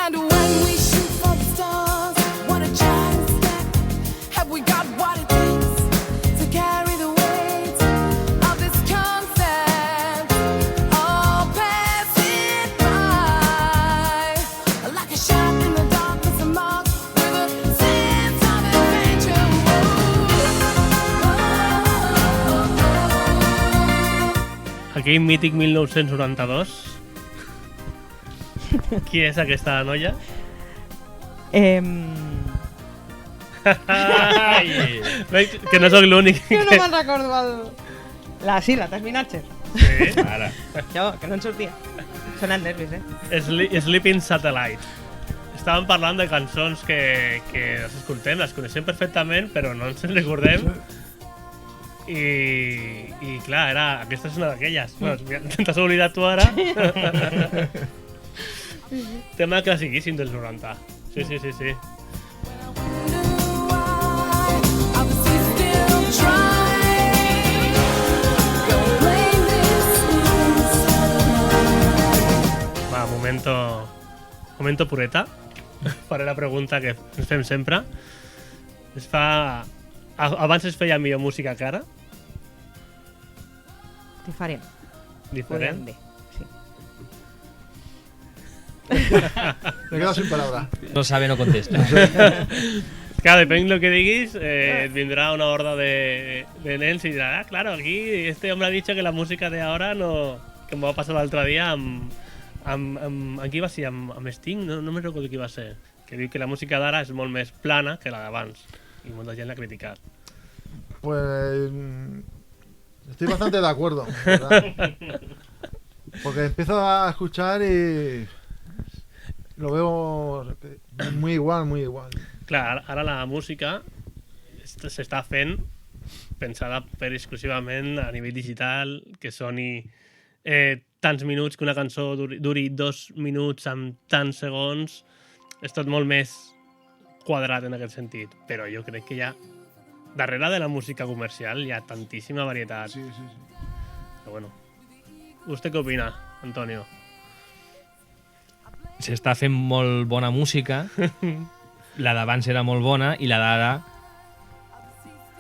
And when we shoot for the stars, what a giant step. Have we got what it takes to carry the weight of this concept? All passing by like a shot in the darkness, a mark with a sense of adventure. Aquell mític 1992. Qui és aquesta noia? Ai! Veig que no sóc l'únic. Jo no me'n recordo el... Sí, la Tasmin Archer. Sí. Ara. Jo, que no en sortia. Sonen nervis, Sleeping Satellite. Estàvem parlant de cançons que les escoltem, les coneixem perfectament, però no ens en recordem. I clar, aquesta és una d'aquelles. Bueno, t'has oblidat tu ara. Tema classiquíssim dels 90. Sí. Are the seas still dry? Don't blame me, sleeping satellite. Va, momento pureta. Faré la pregunta que ens fem sempre. Abans es feia millor música que ara? Diferent. Diferent? Podem dir, sí. Me quedo sin palabras. No sabe, no contesta. Claro, depèn del que diguis, et vindrà una horda de nens i dirà, claro, aquí este hombre ha dicho que la música de ahora no... Que em va passar l'altre dia amb qui va ser? Amb Sting? No me'n recordo qui va ser. Que diu que la música d'ara és molt més plana que la d'abans. Y molta gent l'ha criticat. Pues estoy bastante de acuerdo, ¿verdad? Porque empiezo a escuchar y lo veo muy igual. Clar, ara la música s'està fent pensada per exclusivament a nivell digital, que soni tants minuts, que una cançó duri 2 minuts amb tants segons. És tot molt més quadrat en aquest sentit, però jo crec que darrere de la música comercial hi ha tantíssima varietat. Sí. Però bueno, ¿usted qué opina, Antonio? S'està fent molt bona música, la d'abans era molt bona i la d'ara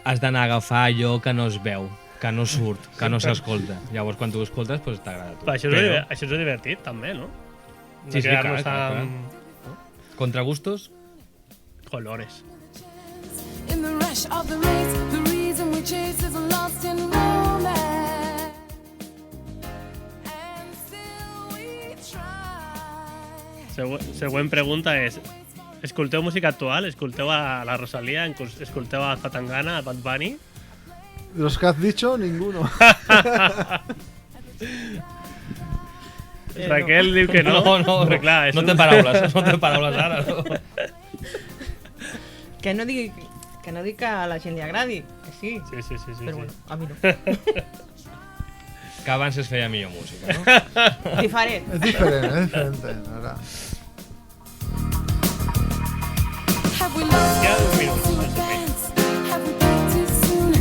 has d'anar a agafar allò que no es veu, que no surt, que no s'escolta. Llavors quan tu ho escoltes doncs t'agrada. Però això és divertit també, no? Sí, clar. Contra gustos? Colores. rush of the race, the reason we chase is lost in romance. And still we try. Següent pregunta és: escolteu música actual? Escolteu a la Rosalía? Escolteu a Zetangana, a Bad Bunny? De los que has dicho, ninguno. Raquel diu que no. No, però clar, és no té paraules, no té paraules ara. No. Que no digui que a la gent li agradi, que sí. Sí. Però bueno, a mi no. Que abans es feia millor música, no? Diferent. Es diferente, la verdad. Have we lost Queda 2 minuts. in advance? Have we peaked too soon?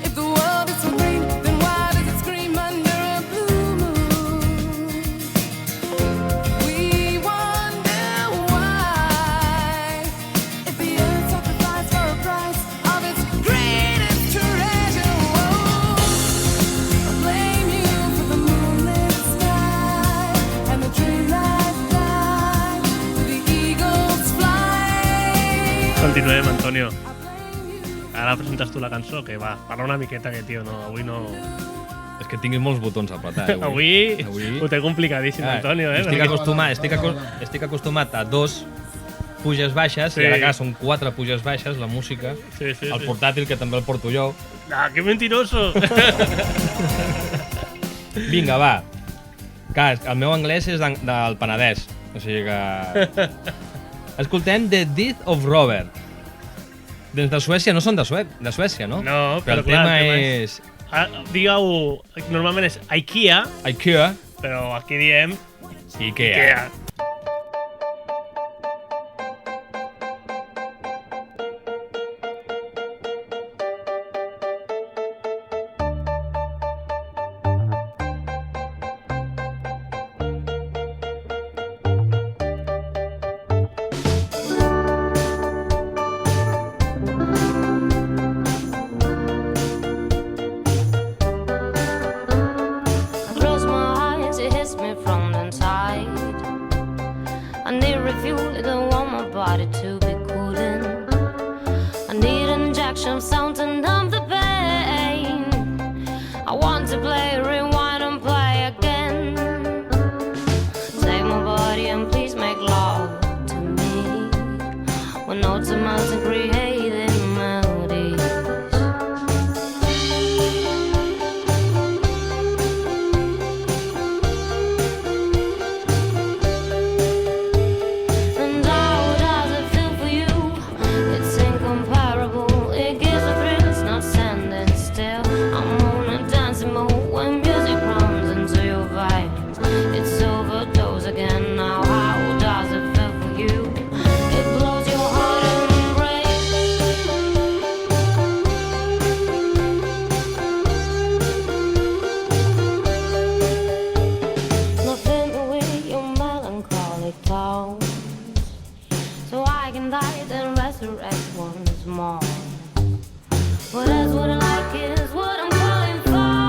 If the world is so green, then why does it scream under a blue moon? We wonder why. If the earth sacrificed for a price of its greatest treasure, I blame you for the moonlit sky and the dream that died to the eagle's flight. Continuem, Antonio. Ara presentes tu la cançó, que va, parla una miqueta que, tio, no, avui no... És que tinguis molts botons a apretar, Avui ho té complicadíssim, Antonio, eh? Estic acostumat a 2 puges baixes, Sí. i ara clar, són 4 puges baixes, la música, Sí. el portàtil, que també el porto jo. Ah, que mentiroso! Vinga, va. Clar, el meu anglès és del Penedès, o sigui que... Escoltem The Death of Robert. Des de Suècia, no són de Suècia, no? No, però però el clar, tema el tema és... Digueu, normalment és IKEA, IKEA. però aquí diem IKEA. IKEA. I close my eyes, it hits me from the inside. I need refuel, I don't want my body to be cooling. I need an injection, something to numb the pain. I want to play, rewind and play again. Take my body and please make love to me. When notes are melting, creating melodies. And how does it feel for you? It's incomparable. It gives a thrill, it's not standing still. I'm on a dancing mode when music runs into your veins. It's overdose again now. How does it feel for you? It blows your heart and breaks. Nothing away your melancholic tones, so I can die then resurrect once more. But that's what I like is what I'm calling for.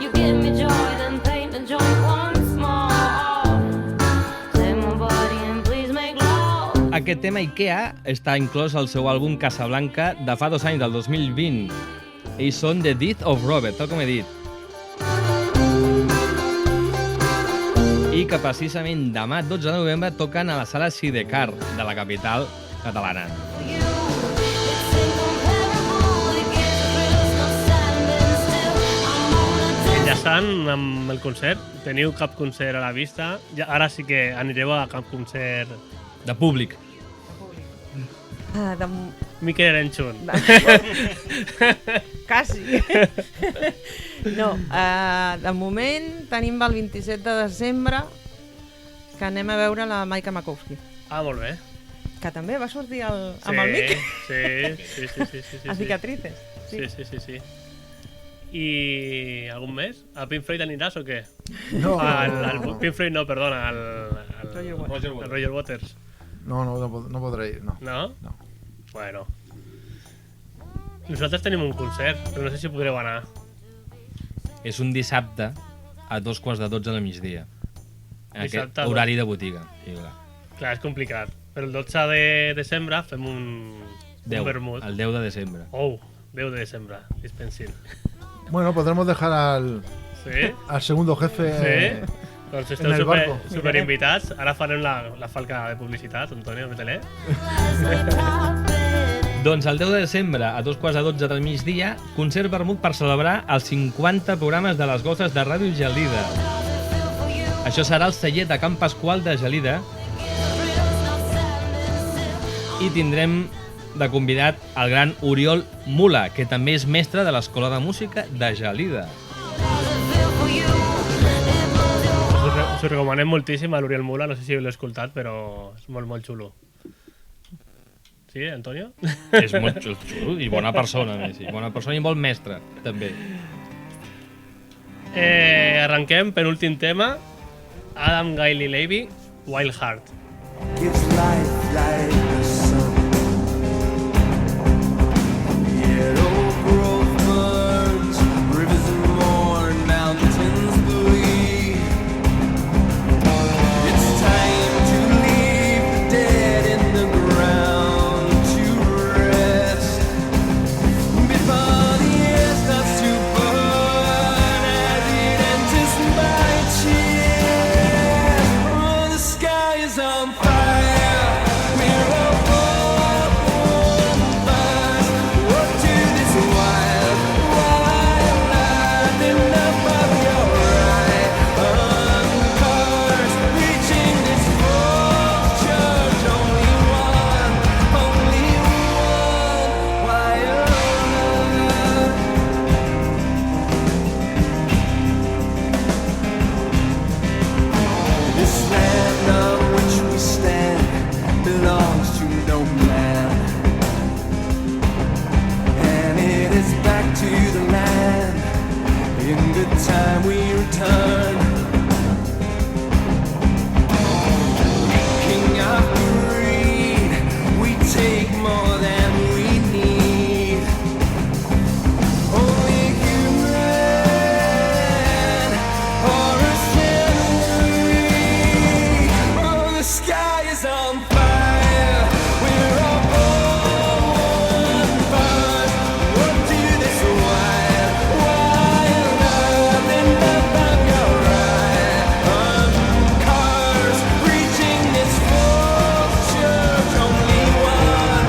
You give me joy, then paint the joint once more. Take my body and please make love. Aquest tema IKEA està inclòs al seu àlbum Casablanca de fa 2 anys, del 2020. Ells són The Death of Robert, tal com he dit. I que precisament demà, 12 de novembre, toquen a la sala Sidecar de la capital catalana. It's incomparable. It gives a thrill, it's not standing still. I'm on a dance. Enllaçant amb el concert, teniu cap concert a la vista? Ja, ara sí que anireu a cap concert. De públic. Miquel Erenchun. Quasi. No, de moment tenim el 27 de desembre que anem a veure la Maika Makowski, Ah, molt bé. que també va sortir amb el Mic Sí. a Cicatrices. Sí. I algun més? A Pink Floyd aniràs o què? No, Pink Floyd no, perdona, al Roger Waters. no podré ir, no. No? No. Bueno. Nosaltres tenim un concert, però no sé si podreu anar. És un dissabte a 2:45 del migdia. En Dissabte, aquest horari de botiga. Sí, clar. Clar, és complicat. Però el 12 de desembre fem un Un vermut. El 10 de desembre. Oh, 10 de desembre, dispensin. Bueno, podremos dejar al segundo jefe Doncs en el barco. super invitats. Ara farem la falca de publicitat, Antonio, métele. Doncs el 10 de desembre, a 2:15 del migdia, concert vermut per celebrar els 50 programes de les golfes de Ràdio Gelida. Això serà el celler de Can Pasqual de Gelida. I tindrem de convidat el gran Oriol Mula, que també és mestre de l'Escola de Música de Gelida. Us ho recomanem moltíssim a l'Oriol Mula, no sé si l'he escoltat, però és molt, molt xulo. Sí, Antonio? És molt xulo i bona persona, a més. I bona persona i molt mestre, també. Arrenquem, penúltim tema. Adam Gailey Levy, Wild Heart. Gives life like the sun. Yet old growth burns, rivers mourn, mountains bleed. It's time to leave the dead in the ground to rest before the air starts to burn as it enters my chest. Oh, the sky is on fire. We're all on fire. What to this wild, wild life in the above your eye. On cars reaching this full church. Only one wild life. This land on which we stand belongs to no man, and it is back to the land. In good time we return, king of greed. We take more than we need. Only human or a century. Oh, the sky is on fire. We're all on fire. What to this wild, wild love in the above your eye. Cars reaching this full church. Only one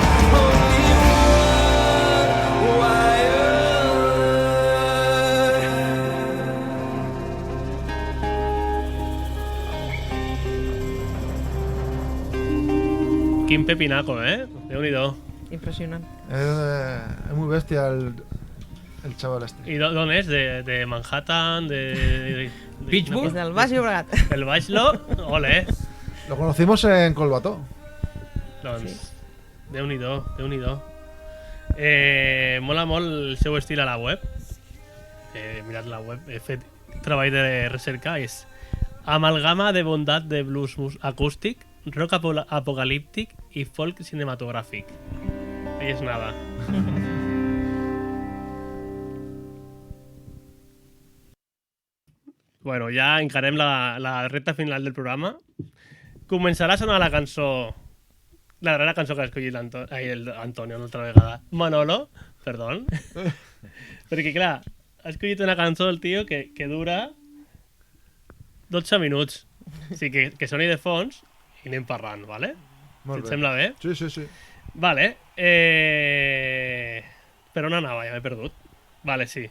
wild. Quin pepinaco, Déu-n'hi-do. Impressionant. Es muy bestia el chaval este. I d'on és? De Manhattan? De Pittsburgh? És del Baix Llobregat. El Baixlo? Ole. Lo conocimos en Colbató. Doncs, Déu-n'hi-do, Déu-n'hi-do. Mola molt el seu estil a la web. He mirat la web, he fet treball de recerca. És amalgama de bondat de blues acústic, rock apocalíptic i folk cinematogràfic. Ahí es nada. Bueno, ja encarem la recta final del programa. Començarà a sonar la cançó, la darrera cançó que ha escollit l'Antonio una altra vegada. Manolo, perdó. Perquè, clar, ha escollit una cançó del tio que dura 12 minuts. O sigui, que soni de fons i anem parlant, ¿vale? Molt Et bé. sembla bé? Sí, sí, sí. Vale. Per on anava? Ja m'he perdut. Vale, sí.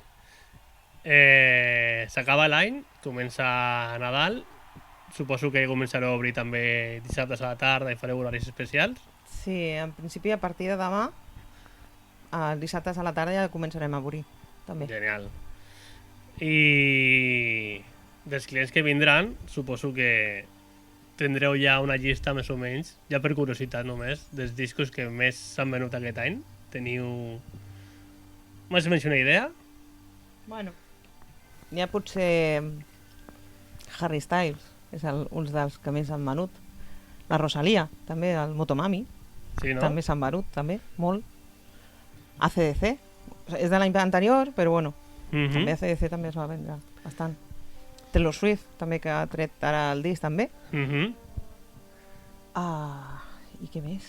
S'acaba l'any, comença Nadal. Suposo que començareu a obrir també dissabtes a la tarda i fareu horaris especials. Sí, en principi a partir de demà, dissabtes a la tarda ja començarem a obrir, també. Genial. I dels clients que vindran, suposo que tindreu ja una llista més o menys, ja per curiositat només, dels discos que més s'han venut aquest any. Teniu més o menys una idea? Bueno, hi ha potser Harry Styles, és un dels que més han venut. La Rosalía, també, el Motomami, Sí, no? també s'han venut, també, molt. AC/DC, és de l'any anterior, però bueno, també AC/DC també es va vendre bastant. Taylor Swift, també, que ha tret ara el disc, també. Mhm. I què més?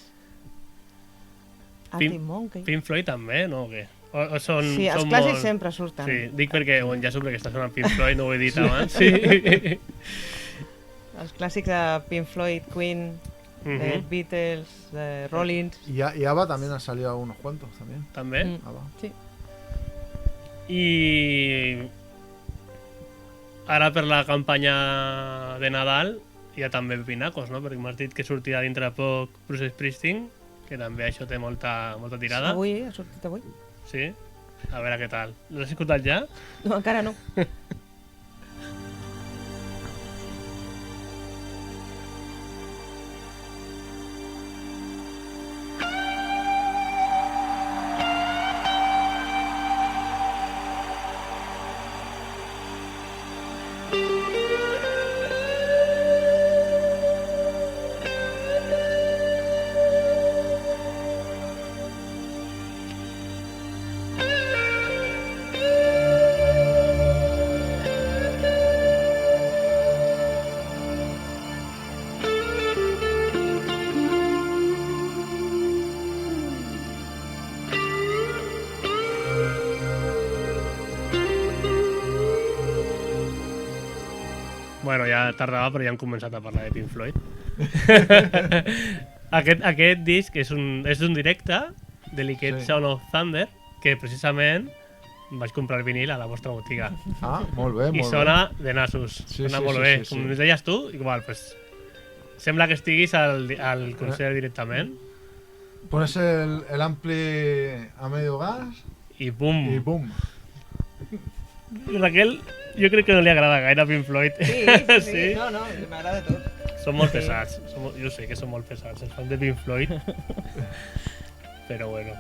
Arctic Monkey. Pink Floyd també, no? O què? O són, Sí, els són clàssics molt... sempre surten. Sí, dic perquè on ja sobre que està sonant Pink Floyd, no ho he dit abans. Sí. Els clàssics de Pink Floyd, Queen, de Beatles, de Rollins. Y ABBA también ha salido unos cuantos también. També. ABBA. Sí. I ara per la campanya de Nadal hi ha també pinacos, no? Perquè m'has dit que sortirà dintre de poc Bruce Springsteen, que també això té molta tirada. Avui, ha sortit avui. Sí? A veure què tal. L'has escoltat ja? No, encara no. Bueno, ja tardava, però ja hem començat a parlar de Pink Floyd. aquest disc és un directe, Delicate Sound of Thunder, que precisament vaig comprar el vinil a la vostra botiga. Ah, molt bé, molt I sona de nassos. Sí, Sona sí, molt sí, bé. sí, sí. Com ens deies tu, igual, pues, sembla que estiguis al concert directament. Pones el ampli a medio gas I bum! y boom. Raquel, jo crec que no li agrada gaire Pink Floyd. Sí. No, m'agrada tot. Són molt pesats. Jo sé que són molt pesats, els fans de Pink Floyd. Però bueno.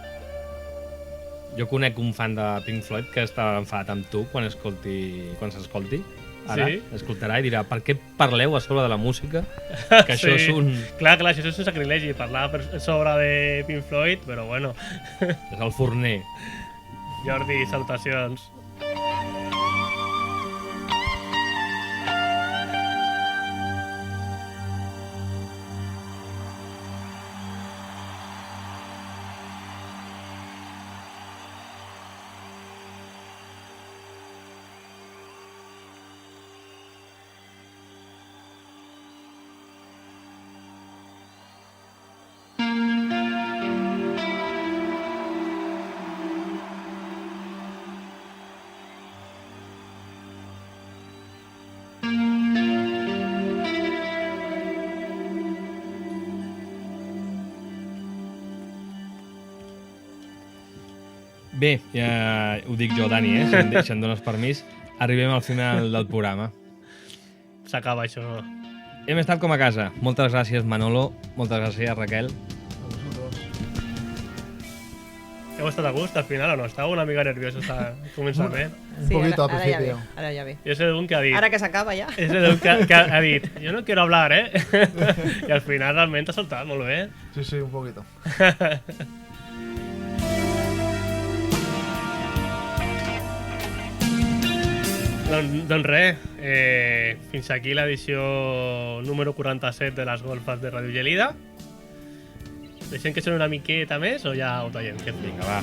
Jo conec un fan de Pink Floyd que està enfadat amb tu quan s'escolti. Ara Sí? escoltarà i dirà per què parleu a sobre de la música? Que això és un... Clar, això és un sacrilegi, parlar sobre de Pink Floyd, però bueno. És el forner. Jordi, salutacions. Bé, ja ho dic jo, Dani, si em dones permís. Arribem al final del programa. S'acaba això. Hem estat com a casa. Moltes gràcies, Manolo. Moltes gràcies, Raquel. Heu estat a gust al final o no? Estava una mica nerviosos al començament. Un poquito al ara ja ve, principio. ara ja ve. Jo sé d'un que ha dit... Ara que s'acaba ja. És d'un que ha dit, jo no quiero hablar, ¿eh? I al final realment t'ha soltat molt bé. Sí, un poquito. Doncs res, fins aquí l'edició número 47 de les golfes de Ràdio Gelida. Deixem que soni una miqueta més o ja ho tallem? Vinga, va.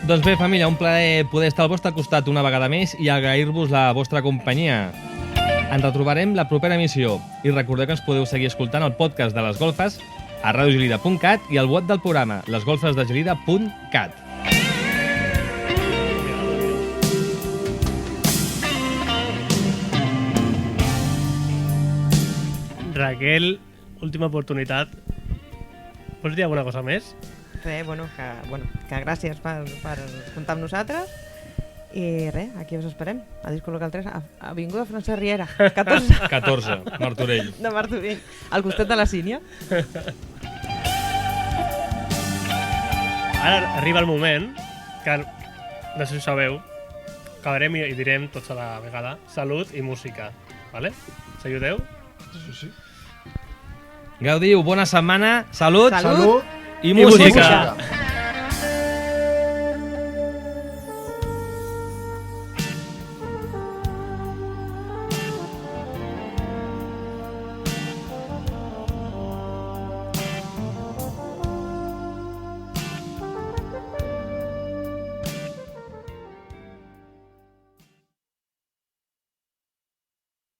Doncs bé, família, un plaer poder estar al vostre costat una vegada més i agrair-vos la vostra companyia. Ens retrobarem la propera emissió i recordeu que ens podeu seguir escoltant el podcast de les golfes a radiogelida.cat i al web del programa lesgolfesdegelida.cat. Raquel, última oportunitat. Vols dir alguna cosa més? Res, que gràcies per comptar amb nosaltres. I res, aquí us esperem. A Disco Local 3, Avinguda Francesc Riera, 14. 14, Martorell. De Martorell, al costat de la Sínia. Ara arriba el moment que, no sé si ho sabeu, acabarem i direm tots a la vegada salut i música, vale? S'ajudeu? Sí. Gaudiu, bona setmana, salut, Salut. i I música. música.